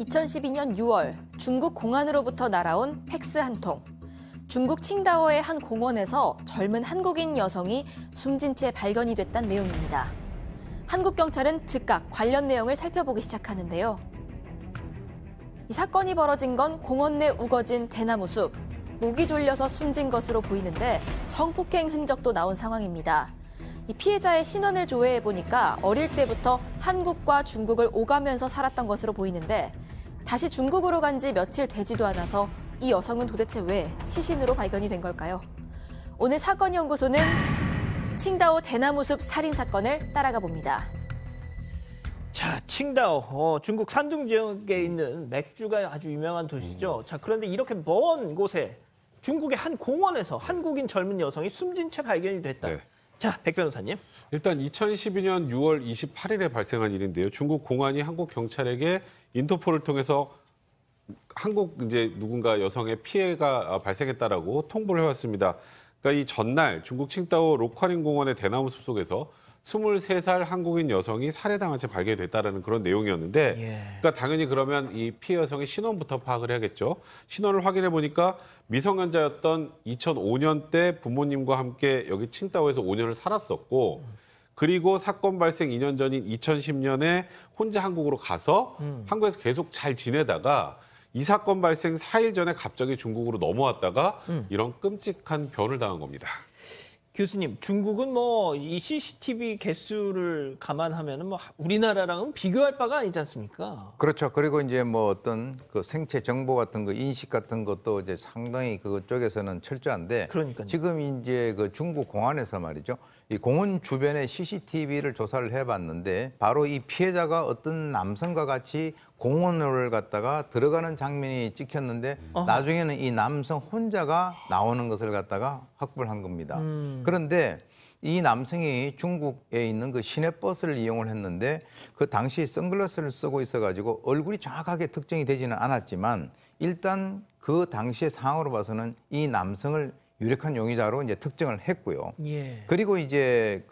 2012년 6월 중국 공안으로부터 날아온 팩스 한 통. 중국 칭다오의 한 공원에서 젊은 한국인 여성이 숨진 채 발견이 됐다는 내용입니다. 한국 경찰은 즉각 관련 내용을 살펴보기 시작하는데요. 이 사건이 벌어진 건 공원 내 우거진 대나무 숲. 목이 졸려서 숨진 것으로 보이는데 성폭행 흔적도 나온 상황입니다. 이 피해자의 신원을 조회해 보니까 어릴 때부터 한국과 중국을 오가면서 살았던 것으로 보이는데 다시 중국으로 간 지 며칠 되지도 않아서 이 여성은 도대체 왜 시신으로 발견이 된 걸까요? 오늘 사건연구소는 칭다오 대나무숲 살인 사건을 따라가 봅니다. 자, 칭다오, 중국 산둥 지역에 있는 맥주가 아주 유명한 도시죠. 자, 그런데 이렇게 먼 곳에 중국의 한 공원에서 한국인 젊은 여성이 숨진 채 발견이 됐다. 네. 자, 백 변호사님. 일단 2012년 6월 28일에 발생한 일인데요. 중국 공안이 한국 경찰에게 인터폴을 통해서 한국 누군가 여성의 피해가 발생했다라고 통보를 해왔습니다. 그러니까 이 전날 중국 칭다오 로카린 공원의 대나무 숲 속에서 23살 한국인 여성이 살해당한 채 발견됐다라는 그런 내용이었는데, 그러니까 당연히 그러면 이 피해 여성의 신원부터 파악을 해야겠죠. 신원을 확인해 보니까 미성년자였던 2005년 때 부모님과 함께 여기 칭다오에서 5년을 살았었고, 그리고 사건 발생 2년 전인 2010년에 혼자 한국으로 가서 한국에서 계속 잘 지내다가 이 사건 발생 4일 전에 갑자기 중국으로 넘어왔다가 이런 끔찍한 변을 당한 겁니다. 교수님, 중국은 뭐 이 CCTV 개수를 감안하면 뭐 우리나라랑은 비교할 바가 아니지 않습니까? 그렇죠. 그리고 이제 뭐 어떤 그 생체 정보 같은 거 인식 같은 것도 이제 상당히 그쪽에서는 철저한데, 그러니까요. 지금 이제 그 중국 공안에서 말이죠. 이 공원 주변에 CCTV를 조사를 해봤는데 바로 이 피해자가 어떤 남성과 같이 공원을 갔다가 들어가는 장면이 찍혔는데 나중에는 이 남성 혼자가 나오는 것을 갖다가 확보를 한 겁니다. 그런데 이 남성이 중국에 있는 그 시내버스를 이용을 했는데 그 당시 선글라스를 쓰고 있어가지고 얼굴이 정확하게 특정이 되지는 않았지만 일단 그 당시의 상황으로 봐서는 이 남성을 유력한 용의자로 이제 특정을 했고요. 그리고 이제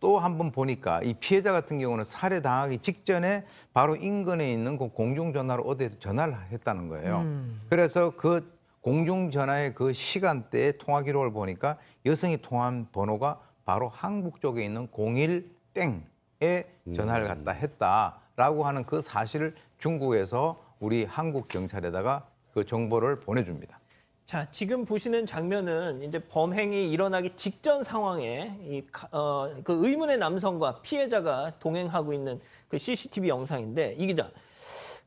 또 한 번 보니까 이 피해자 같은 경우는 살해당하기 직전에 바로 인근에 있는 그 공중전화로 어디에 전화를 했다는 거예요. 그래서 그 공중전화의 그 시간대의 통화 기록을 보니까 여성이 통화한 번호가 바로 한국 쪽에 있는 01땡에 전화를 갖다 했다라고 하는 그 사실을 중국에서 우리 한국 경찰에다가 그 정보를 보내줍니다. 자, 지금 보시는 장면은 이제 범행이 일어나기 직전 상황에 그 의문의 남성과 피해자가 동행하고 있는 그 CCTV 영상인데, 이 기자,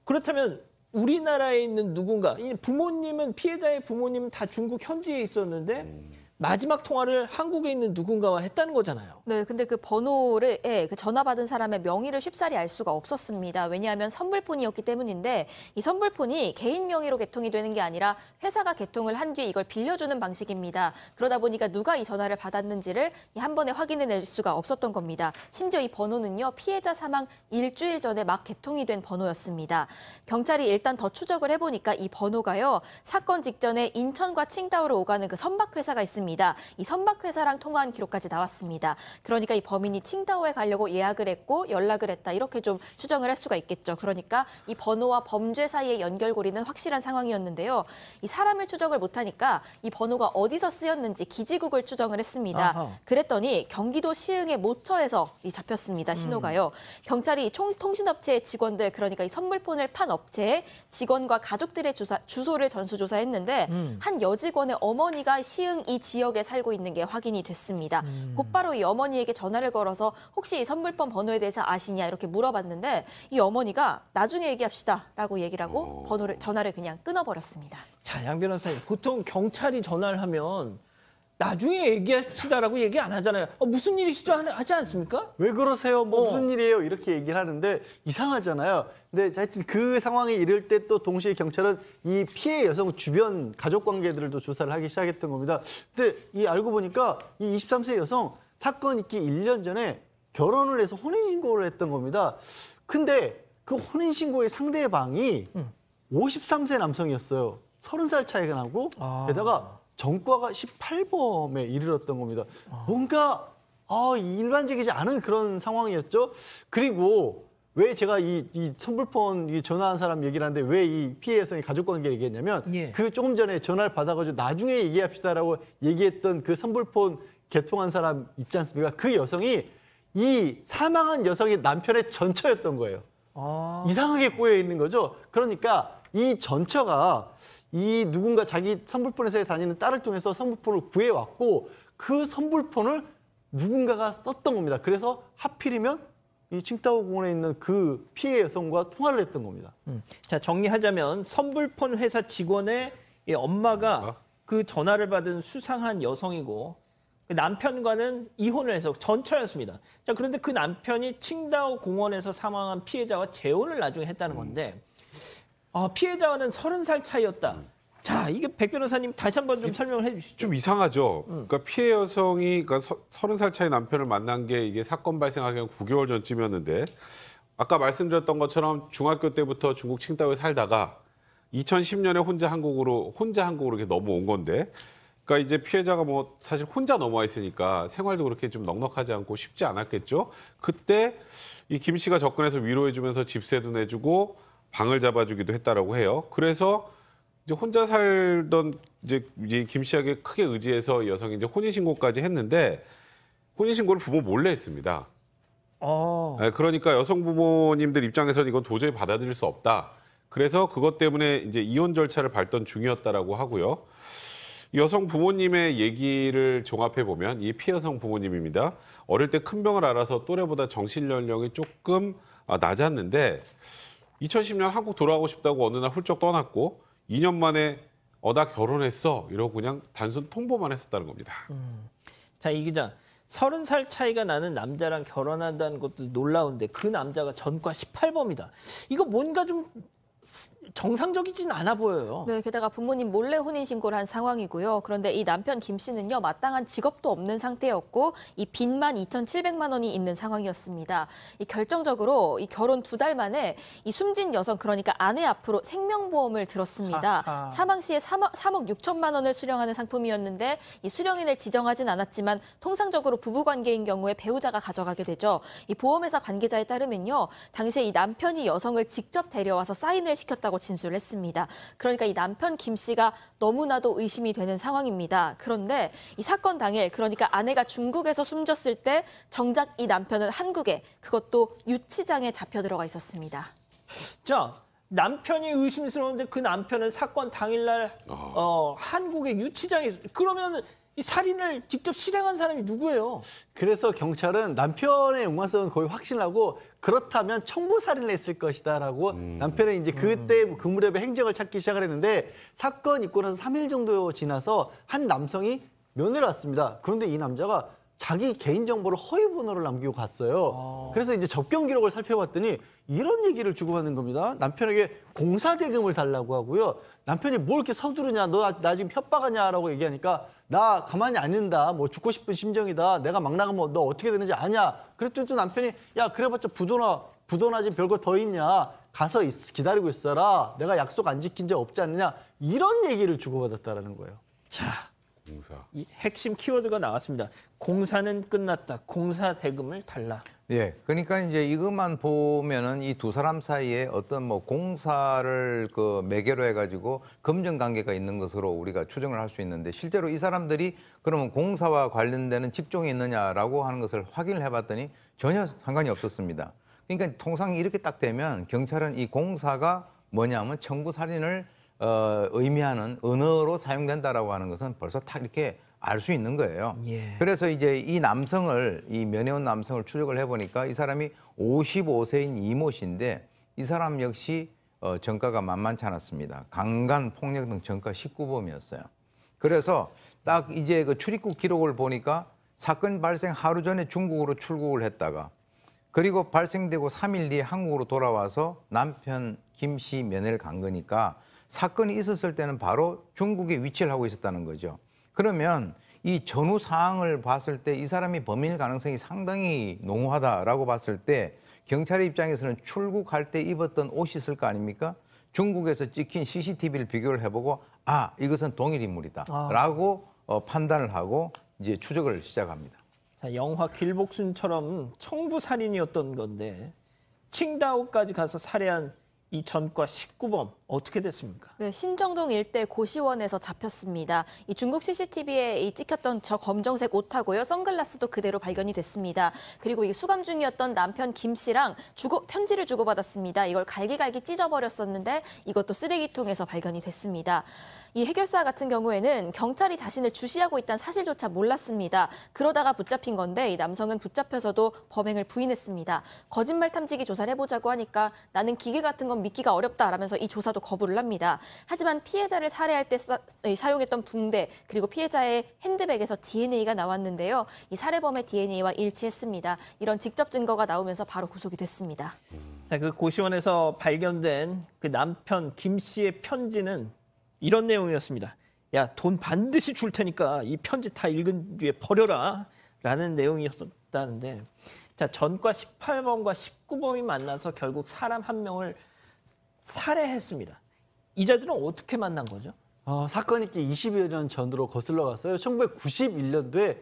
그렇다면 우리나라에 있는 누군가, 부모님은 피해자의 부모님은 다 중국 현지에 있었는데 마지막 통화를 한국에 있는 누군가와 했다는 거잖아요. 네, 근데 그 번호를 그 전화 받은 사람의 명의를 쉽사리 알 수가 없었습니다. 왜냐하면 선불폰이었기 때문인데 이 선불폰이 개인 명의로 개통이 되는 게 아니라 회사가 개통을 한 뒤에 이걸 빌려주는 방식입니다. 그러다 보니까 누가 이 전화를 받았는지를 한 번에 확인해낼 수가 없었던 겁니다. 심지어 이 번호는요, 피해자 사망 일주일 전에 막 개통이 된 번호였습니다. 경찰이 일단 더 추적을 해보니까 이 번호가요, 사건 직전에 인천과 칭다오로 오가는 그 선박회사가 있습니다. 이 선박회사랑 통화한 기록까지 나왔습니다. 그러니까 이 범인이 칭다오에 가려고 예약을 했고 연락을 했다, 이렇게 좀 추정을 할 수가 있겠죠. 그러니까 이 번호와 범죄 사이의 연결고리는 확실한 상황이었는데요. 이 사람을 추적을 못하니까 이 번호가 어디서 쓰였는지 기지국을 추정을 했습니다. 그랬더니 경기도 시흥의 모처에서 잡혔습니다. 신호가요. 경찰이 통신업체의 직원들, 그러니까 이 선물폰을 판 업체의 직원과 가족들의 주소를 전수조사했는데 한 여직원의 어머니가 시흥 이 지역에 살고 있는 게 확인이 됐습니다. 곧바로 이 어머니에게 전화를 걸어서 혹시 이 선불폰 번호에 대해서 아시냐 이렇게 물어봤는데 이 어머니가 나중에 얘기합시다라고 얘기를 하고 전화를 그냥 끊어버렸습니다. 자, 양 변호사님, 보통 경찰이 전화를 하면 나중에 얘기합시다라고 얘기 안 하잖아요. 무슨 일이시죠? 하지 않습니까? 왜 그러세요? 뭐 무슨 일이에요? 이렇게 얘기를 하는데 이상하잖아요. 근데 하여튼 그 상황에 이를 때 또 동시에 경찰은 이 피해 여성 주변 가족 관계들을 조사를 하기 시작했던 겁니다. 근데 알고 보니까 이 23세 여성 사건 있기 1년 전에 결혼을 해서 혼인신고를 했던 겁니다. 근데 그 혼인신고의 상대방이 53세 남성이었어요. 30살 차이가 나고 게다가 전과가 18범에 이르렀던 겁니다. 뭔가 일반적이지 않은 그런 상황이었죠. 그리고 왜 제가 이 선불폰 이 전화한 사람 얘기를 하는데 왜 이 피해 여성의 가족관계를 얘기했냐면 예. 그 조금 전에 전화를 받아가지고 나중에 얘기합시다라고 얘기했던 그 선불폰 개통한 사람 있지 않습니까? 그 여성이 이 사망한 여성의 남편의 전처였던 거예요. 이상하게 꼬여 있는 거죠. 그러니까 이 전처가 이 누군가 자기 선불폰 회사에 다니는 딸을 통해서 선불폰을 구해왔고 그 선불폰을 누군가가 썼던 겁니다. 그래서 하필이면 이 칭다오 공원에 있는 그 피해 여성과 통화를 했던 겁니다. 자, 정리하자면 선불폰 회사 직원의 이 엄마가 그 전화를 받은 수상한 여성이고 그 남편과는 이혼을 해서 전처였습니다. 자, 그런데 그 남편이 칭다오 공원에서 사망한 피해자와 재혼을 나중에 했다는 건데 피해자와는 30살 차이였다. 자, 이게 백 변호사님 다시 한번 좀 설명을 해주시죠. 좀 이상하죠. 그러니까 피해 여성이 그러니까 30살 차이 남편을 만난 게 이게 사건 발생하기 한 9개월 전쯤이었는데 아까 말씀드렸던 것처럼 중학교 때부터 중국 칭다오에 살다가 2010년에 혼자 한국으로 이렇게 넘어온 건데 그러니까 이제 피해자가 뭐 사실 혼자 넘어와 있으니까 생활도 그렇게 좀 넉넉하지 않고 쉽지 않았겠죠. 그때 이 김 씨가 접근해서 위로해주면서 집세도 내주고 방을 잡아주기도 했다라고 해요. 그래서 이제 혼자 살던 이제 김 씨에게 크게 의지해서 이 여성이 이제 혼인신고까지 했는데 혼인신고를 부모 몰래 했습니다. 네, 그러니까 여성 부모님들 입장에서는 이건 도저히 받아들일 수 없다. 그래서 그것 때문에 이제 이혼 절차를 밟던 중이었다라고 하고요. 여성 부모님의 얘기를 종합해 보면 이 피해 여성 부모님입니다. 어릴 때 큰 병을 앓아서 또래보다 정신 연령이 조금 낮았는데 2010년 한국 돌아가고 싶다고 어느 날 훌쩍 떠났고 2년 만에 나 결혼했어 이러고 그냥 단순 통보만 했었다는 겁니다. 자, 이 기자. 30살 차이가 나는 남자랑 결혼한다는 것도 놀라운데 그 남자가 전과 18범이다. 이거 뭔가 좀 정상적이진 않아 보여요. 네, 게다가 부모님 몰래 혼인신고를 한 상황이고요. 그런데 이 남편 김 씨는요, 마땅한 직업도 없는 상태였고 이 빚만 2,700만 원이 있는 상황이었습니다. 이 결정적으로 이 결혼 2달 만에 이 숨진 여성, 그러니까 아내 앞으로 생명보험을 들었습니다. 사망 시에 3억 6천만 원을 수령하는 상품이었는데 이 수령인을 지정하진 않았지만 통상적으로 부부관계인 경우에 배우자가 가져가게 되죠. 이 보험회사 관계자에 따르면요, 당시에 이 남편이 여성을 직접 데려와서 사인을 시켰다고 진술을 했습니다. 그러니까 이 남편 김 씨가 너무나도 의심이 되는 상황입니다. 그런데 이 사건 당일, 그러니까 아내가 중국에서 숨졌을 때 정작 이 남편은 한국에, 그것도 유치장에 잡혀 들어가 있었습니다. 자, 남편이 의심스러운데 그 남편은 사건 당일날 한국의 유치장에 그러면 이 살인을 직접 실행한 사람이 누구예요? 그래서 경찰은 남편의 연관성은 거의 확신하고 그렇다면 청부 살인을 했을 것이다라고 남편은 이제 그때 그 무렵에 행적을 찾기 시작을 했는데 사건 있고 나서 3일 정도 지나서 한 남성이 면회를 왔습니다. 그런데 이 남자가 자기 개인정보를 허위번호를 남기고 갔어요. 그래서 이제 접견 기록을 살펴봤더니 이런 얘기를 주고받는 겁니다. 남편에게 공사대금을 달라고 하고요. 남편이 뭘 이렇게 서두르냐, 너 나 지금 협박하냐라고 얘기하니까 나 가만히 안 있는다, 뭐 죽고 싶은 심정이다, 내가 막 나가면 너 어떻게 되는지 아냐. 그랬더니 또 남편이 야 그래봤자 부도나지 별거 더 있냐, 가서 기다리고 있어라, 내가 약속 안 지킨 적 없지 않느냐, 이런 얘기를 주고받았다라는 거예요. 자, 공사. 이 핵심 키워드가 나왔습니다. 공사는 끝났다. 공사 대금을 달라. 예, 그러니까 이제 이것만 보면은 이 두 사람 사이에 어떤 뭐 공사를 그 매개로 해가지고 금전 관계가 있는 것으로 우리가 추정을 할 수 있는데 실제로 이 사람들이 그러면 공사와 관련되는 직종이 있느냐라고 하는 것을 확인을 해봤더니 전혀 상관이 없었습니다. 그러니까 통상 이렇게 딱 되면 경찰은 이 공사가 뭐냐면 청부 살인을 의미하는 언어로 사용된다라고 하는 것은 벌써 딱 이렇게 알 수 있는 거예요. 예. 그래서 이제 이 남성을, 이 면회온 남성을 추적을 해보니까 이 사람이 55세인 이모 씨인데 이 사람 역시 전과가 만만치 않았습니다. 강간, 폭력 등 전과 19범이었어요. 그래서 딱 이제 그 출입국 기록을 보니까 사건 발생 하루 전에 중국으로 출국을 했다가 그리고 발생되고 3일 뒤에 한국으로 돌아와서 남편 김 씨 면회를 간 거니까 사건이 있었을 때는 바로 중국에 위치를 하고 있었다는 거죠. 그러면 이 전후 상황을 봤을 때 이 사람이 범인일 가능성이 상당히 농후하다라고 봤을 때 경찰의 입장에서는 출국할 때 입었던 옷이 있을 거 아닙니까? 중국에서 찍힌 CCTV를 비교를 해보고 이것은 동일 인물이다라고 판단을 하고 이제 추적을 시작합니다. 자, 영화 길복순처럼 청부 살인이었던 건데 칭다오까지 가서 살해한 이 전과 19범 어떻게 됐습니까? 네, 신정동 일대 고시원에서 잡혔습니다. 이 중국 CCTV에 찍혔던 저 검정색 옷하고요, 선글라스도 그대로 발견이 됐습니다. 그리고 이 수감 중이었던 남편 김 씨랑 편지를 주고받았습니다. 이걸 갈기갈기 찢어버렸었는데 이것도 쓰레기통에서 발견이 됐습니다. 이 해결사 같은 경우에는 경찰이 자신을 주시하고 있다는 사실조차 몰랐습니다. 그러다가 붙잡힌 건데 이 남성은 붙잡혀서도 범행을 부인했습니다. 거짓말 탐지기 조사를 해보자고 하니까 나는 기계 같은 건 믿기가 어렵다라면서 이 조사도 거부를 합니다. 하지만 피해자를 살해할 때 사용했던 붕대 그리고 피해자의 핸드백에서 DNA가 나왔는데요. 이 살해범의 DNA와 일치했습니다. 이런 직접 증거가 나오면서 바로 구속이 됐습니다. 자, 그 고시원에서 발견된 그 남편 김 씨의 편지는 이런 내용이었습니다. 야, 돈 반드시 줄 테니까 이 편지 다 읽은 뒤에 버려라 라는 내용이었다는데, 자, 전과 18범과 19범이 만나서 결국 사람 한 명을 살해했습니다. 이자들은 어떻게 만난 거죠? 사건이 있기 20여 년 전으로 거슬러 갔어요. 1991년도에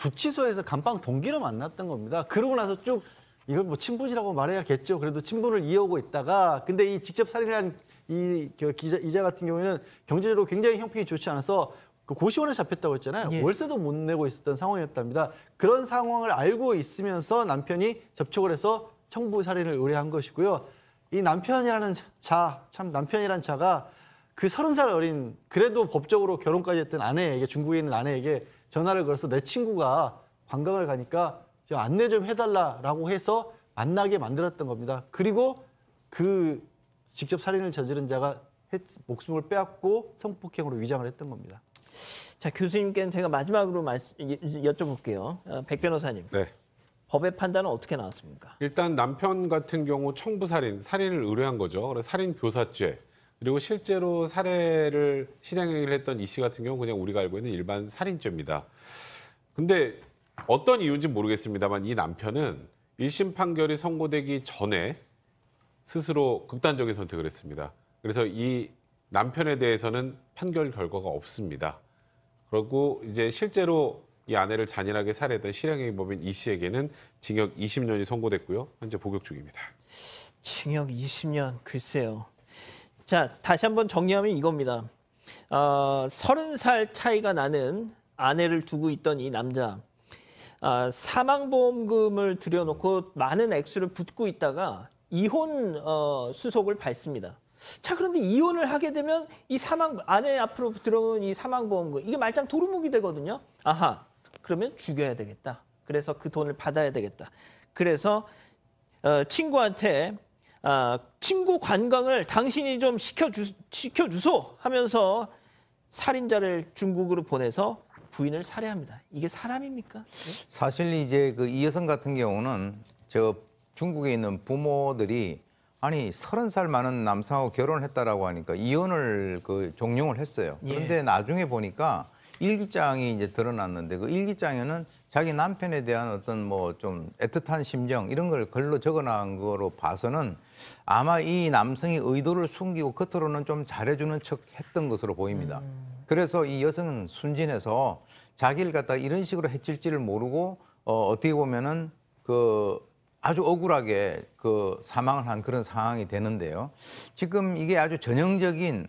구치소에서 감방 동기로 만났던 겁니다. 그러고 나서 쭉 이걸 뭐 친분이라고 말해야겠죠. 그래도 친분을 이어오고 있다가 근데 이 직접 살인한 이 이자 같은 경우에는 경제적으로 굉장히 형편이 좋지 않아서 그 고시원에 잡혔다고 했잖아요. 예. 월세도 못 내고 있었던 상황이었답니다. 그런 상황을 알고 있으면서 남편이 접촉을 해서 청부 살인을 의뢰한 것이고요. 이 남편이라는 남편이란 자가 그 30살 어린 그래도 법적으로 결혼까지 했던 아내에게 중국에 있는 아내에게 전화를 걸어서 내 친구가 관광을 가니까 좀 안내 좀 해달라라고 해서 만나게 만들었던 겁니다. 그리고 그 직접 살인을 저지른 자가 목숨을 빼앗고 성폭행으로 위장을 했던 겁니다. 자, 교수님께는 제가 마지막으로 여쭤볼게요. 백 변호사님. 네. 법의 판단은 어떻게 나왔습니까? 일단 남편 같은 경우 살인을 의뢰한 거죠. 그래서 살인 교사죄. 그리고 실제로 살해를 실행을 했던 이 씨 같은 경우 그냥 우리가 알고 있는 일반 살인죄입니다. 근데 어떤 이유인지 모르겠습니다만 이 남편은 1심 판결이 선고되기 전에 스스로 극단적인 선택을 했습니다. 그래서 이 남편에 대해서는 판결 결과가 없습니다. 그리고 이제 실제로 이 아내를 잔인하게 살해했던 실행행위범인 이 씨에게는 징역 20년이 선고됐고요. 현재 복역 중입니다. 징역 20년, 글쎄요. 자, 다시 한번 정리하면 이겁니다. 30살 차이가 나는 아내를 두고 있던 이 남자. 사망보험금을 들여놓고 많은 액수를 붓고 있다가 이혼 수속을 밟습니다. 자, 그런데 이혼을 하게 되면 이 아내 앞으로 들어오는 이 사망보험금, 이게 말짱 도루묵이 되거든요. 아하, 그러면 죽여야 되겠다. 그래서 그 돈을 받아야 되겠다. 그래서 친구한테 친구 관광을 당신이 좀 시켜주소 하면서 살인자를 중국으로 보내서 부인을 살해합니다. 이게 사람입니까? 네? 사실 이제 그 이 여성 같은 경우는 저 중국에 있는 부모들이 아니 30살 많은 남성하고 결혼했다라고 하니까 이혼을 종용을 했어요. 그런데 나중에 보니까 일기장이 이제 드러났는데 그 일기장에는 자기 남편에 대한 어떤 뭐 좀 애틋한 심정 이런 걸 글로 적어놓은 거로 봐서는 아마 이 남성이 의도를 숨기고 겉으로는 좀 잘해주는 척 했던 것으로 보입니다. 그래서 이 여성은 순진해서 자기를 갖다 이런 식으로 해칠지를 모르고 어떻게 보면은 아주 억울하게 사망을 한 그런 상황이 되는데요. 지금 이게 아주 전형적인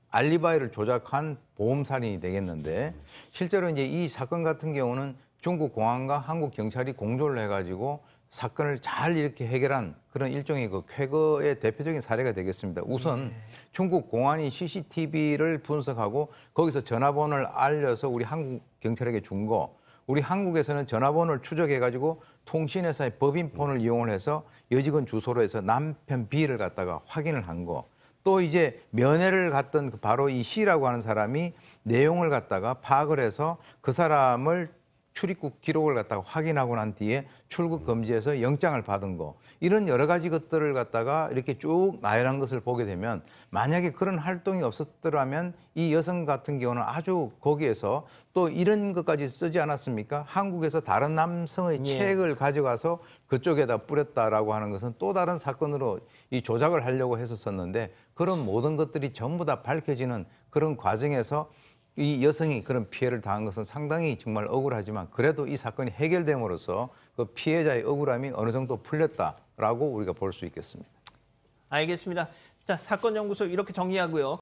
알리바이를 조작한 보험살인이 되겠는데 실제로 이제 이 사건 같은 경우는 중국 공안과 한국 경찰이 공조를 해가지고 사건을 잘 이렇게 해결한 그런 일종의 쾌거의 대표적인 사례가 되겠습니다. 우선 중국 공안이 CCTV를 분석하고 거기서 전화번호를 알려서 우리 한국 경찰에게 준 거, 우리 한국에서는 전화번호를 추적해가지고 통신회사의 법인폰을 이용을 해서 여직원 주소로 해서 남편 B를 갖다가 확인을 한 거. 또 이제 면회를 갔던 바로 이 C라고 하는 사람이 내용을 갖다가 파악을 해서 그 사람을 출입국 기록을 갖다가 확인하고 난 뒤에 출국 금지해서 영장을 받은 거. 이런 여러 가지 것들을 갖다가 이렇게 쭉 나열한 것을 보게 되면 만약에 그런 활동이 없었더라면 이 여성 같은 경우는 아주 거기에서 또 이런 것까지 쓰지 않았습니까? 한국에서 다른 남성의 책을 가져가서 그쪽에다 뿌렸다라고 하는 것은 또 다른 사건으로 이 조작을 하려고 했었었는데 그런 모든 것들이 전부 다 밝혀지는 그런 과정에서 이 여성이 그런 피해를 당한 것은 상당히 정말 억울하지만 그래도 이 사건이 해결됨으로써 그 피해자의 억울함이 어느 정도 풀렸다라고 우리가 볼 수 있겠습니다. 알겠습니다. 자, 사건 연구소 이렇게 정리하고요.